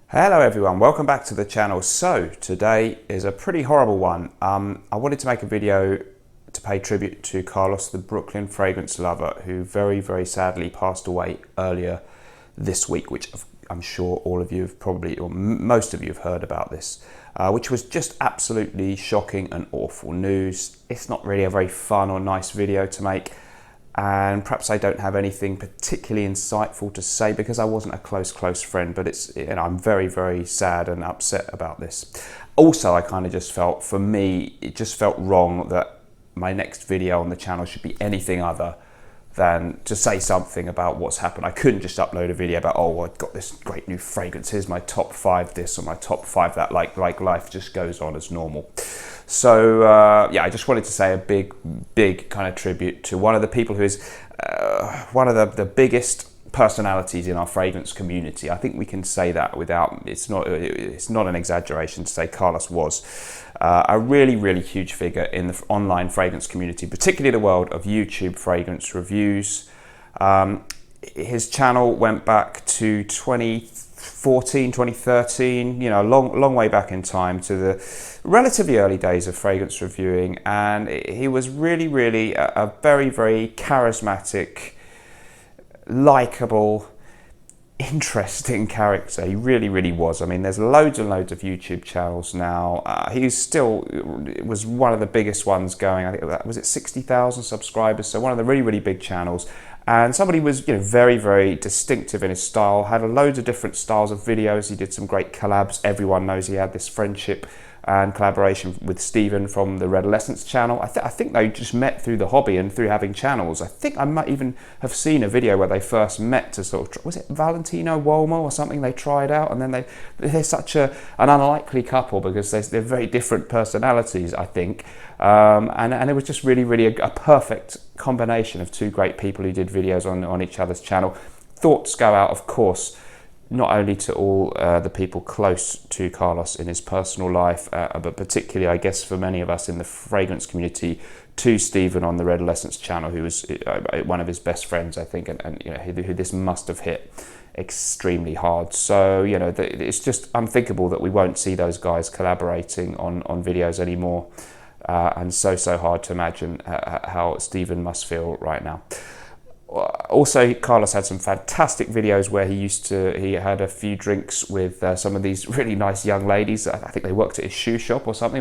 Hello everyone, welcome back to the channel. So today is a pretty horrible one. I wanted to make a video to pay tribute to Carlos, the Brooklyn fragrance lover, who very sadly passed away earlier this week, which I'm sure all of you have probably, or most of you have heard about this, which was just absolutely shocking and awful news. It's not really a very fun or nice video to make, and perhaps I don't have anything particularly insightful to say because I wasn't a close friend, but it's, I'm very sad and upset about this. Also, I kind of just felt, for me, it just felt wrong that my next video on the channel should be anything other than to say something about what's happened. I couldn't just upload a video about, oh, I've got this great new fragrance, here's my top 5 this or my top 5 that, like life just goes on as normal. So yeah, I just wanted to say a big kind of tribute to one of the people who is one of the biggest personalities in our fragrance community. I think we can say that without, it's not an exaggeration to say Carlos was a really huge figure in the online fragrance community, particularly the world of YouTube fragrance reviews. His channel went back to 2014, 2013, you know, a long way back in time, to the relatively early days of fragrance reviewing, and he was really a very charismatic, likable, interesting character. He really was. I mean, there's loads and loads of YouTube channels now. He still was one of the biggest ones going. I think that was it, 60,000 subscribers, so one of the really big channels. And somebody was, you know, very distinctive in his style, had loads of different styles of videos. He did some great collabs. Everyone knows he had this friendship and collaboration with Stephen from the Redolescence channel. I think they just met through the hobby and through having channels. I think I might even have seen a video where they first met to sort of, was it Valentino Uomo or something they tried out, and then they're such an unlikely couple because they're very different personalities, I think. And it was just really a perfect combination of two great people who did videos on each other's channel. Thoughts go out, of course, not only to all the people close to Carlos in his personal life, but particularly, I guess, for many of us in the fragrance community, to Stephen on the Redolescence channel, who was one of his best friends, I think, and you know, who this must have hit extremely hard. So, you know, it's just unthinkable that we won't see those guys collaborating on videos anymore, and so hard to imagine how Stephen must feel right now. Also, Carlos had some fantastic videos where he had a few drinks with some of these really nice young ladies. I think they worked at his shoe shop or something.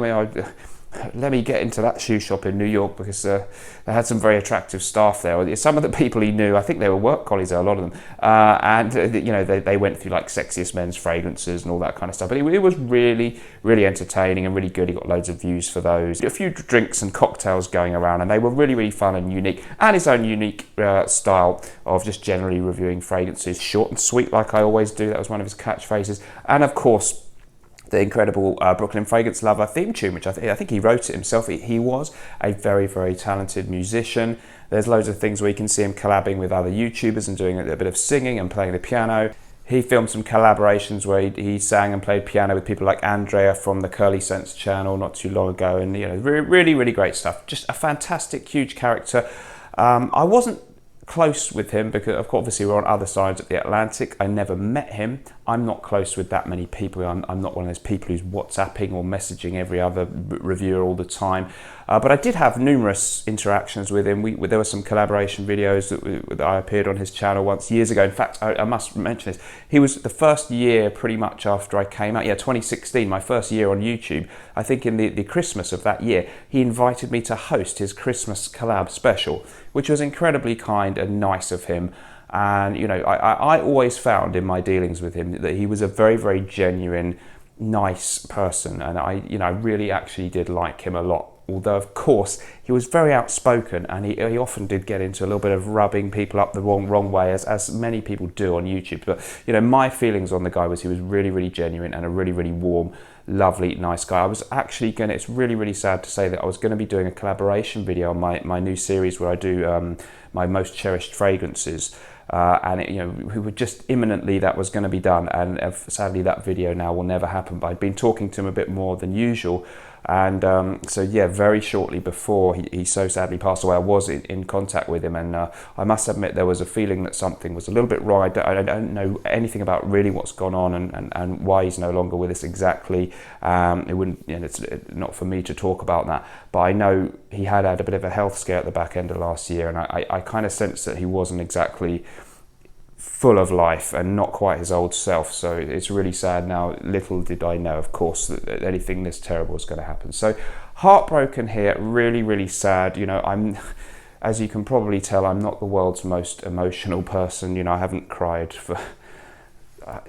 Let me get into that shoe shop in New York, because they had some very attractive staff there. Some of the people he knew, I think they were work colleagues, a lot of them, and you know, they went through like Sexiest Men's fragrances and all that kind of stuff. But it was really entertaining and really good. He got loads of views for those. A few drinks and cocktails going around, and they were really fun and unique, and his own unique style of just generally reviewing fragrances. Short and sweet, like I always do. That was one of his catchphrases. And of course, the incredible Brooklyn Fragrance Lover theme tune, which I think he wrote it himself. He was a very talented musician. There's loads of things where you can see him collabing with other YouTubers and doing a bit of singing and playing the piano. He filmed some collaborations where he sang and played piano with people like Andrea from the Curly Sense channel not too long ago, and you know, really great stuff. Just a fantastic, huge character. I wasn't close with him because, of course, obviously we're on other sides of the Atlantic. I never met him. I'm not close with that many people. I'm not one of those people who's WhatsApping or messaging every other reviewer all the time. But I did have numerous interactions with him. There were some collaboration videos that I appeared on his channel once years ago. In fact, I must mention this. He was the first year pretty much after I came out. Yeah, 2016, my first year on YouTube. I think in the Christmas of that year, he invited me to host his Christmas collab special, which was incredibly kind and nice of him. And you know, I always found in my dealings with him that he was a very genuine, nice person, and I really actually did like him a lot. Although, of course, he was very outspoken, and he often did get into a little bit of rubbing people up the wrong way, as many people do on YouTube. But you know, my feelings on the guy was he was really genuine and a really warm, lovely, nice guy. I was actually it's really sad to say that I was going to be doing a collaboration video on my new series where I do my most cherished fragrances. And you know, we were just imminently that was going to be done, and sadly that video now will never happen. But I'd been talking to him a bit more than usual, And so yeah, very shortly before he so sadly passed away, I was in contact with him, and I must admit there was a feeling that something was a little bit wrong. I don't know anything about really what's gone on and why he's no longer with us exactly. It wouldn't, you know, it's not for me to talk about that, but I know he had a bit of a health scare at the back end of last year, and I kind of sensed that he wasn't exactly full of life and not quite his old self. So it's really sad now. Little did I know, of course, that anything this terrible is going to happen. So heartbroken here, really, really sad. You know, as you can probably tell, I'm not the world's most emotional person. You know, I haven't cried for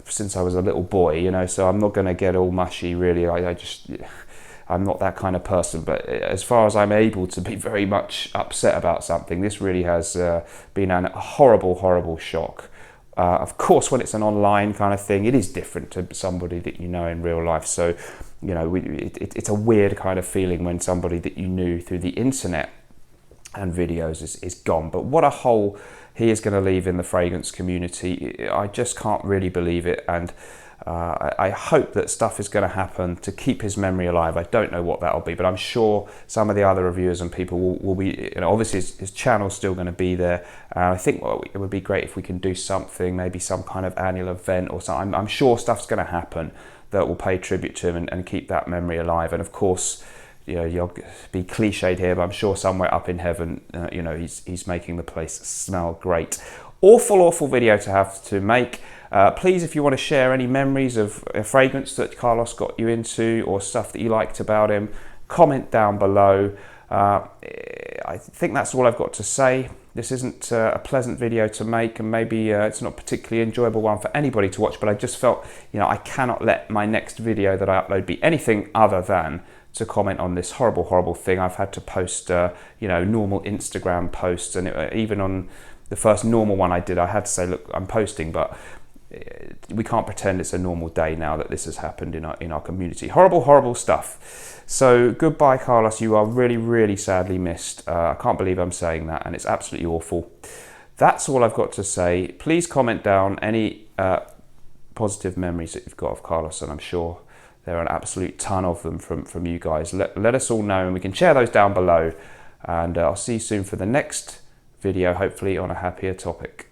since I was a little boy, you know, so I'm not going to get all mushy, really. I'm not that kind of person, but as far as I'm able to be very much upset about something, this really has been a horrible, horrible shock. Of course, when it's an online kind of thing, it is different to somebody that you know in real life. So, you know, it's a weird kind of feeling when somebody that you knew through the internet and videos is gone. But what a hole he is going to leave in the fragrance community. I just can't really believe it. And I hope that stuff is going to happen to keep his memory alive. I don't know what that'll be, but I'm sure some of the other reviewers and people will be, you know, obviously his channel's still going to be there. I think it would be great if we can do something, maybe some kind of annual event or something. I'm sure stuff's going to happen that will pay tribute to him and keep that memory alive. And of course, you know, you'll be cliched here, but I'm sure somewhere up in heaven, you know, he's making the place smell great. Awful video to have to make. Please, if you want to share any memories of a fragrance that Carlos got you into or stuff that you liked about him, comment down below. I think that's all I've got to say. This isn't a pleasant video to make, and maybe it's not a particularly enjoyable one for anybody to watch, but I just felt, you know, I cannot let my next video that I upload be anything other than to comment on this horrible thing. I've had to post, you know, normal Instagram posts, and even on the first normal one I did, I had to say, look, I'm posting, but we can't pretend it's a normal day now that this has happened in our community. Horrible stuff. So goodbye, Carlos. You are really sadly missed. I can't believe I'm saying that, and it's absolutely awful. That's all I've got to say. Please comment down any positive memories that you've got of Carlos, and I'm sure there are an absolute ton of them from you guys. Let us all know, and we can share those down below. And I'll see you soon for the next video, hopefully on a happier topic.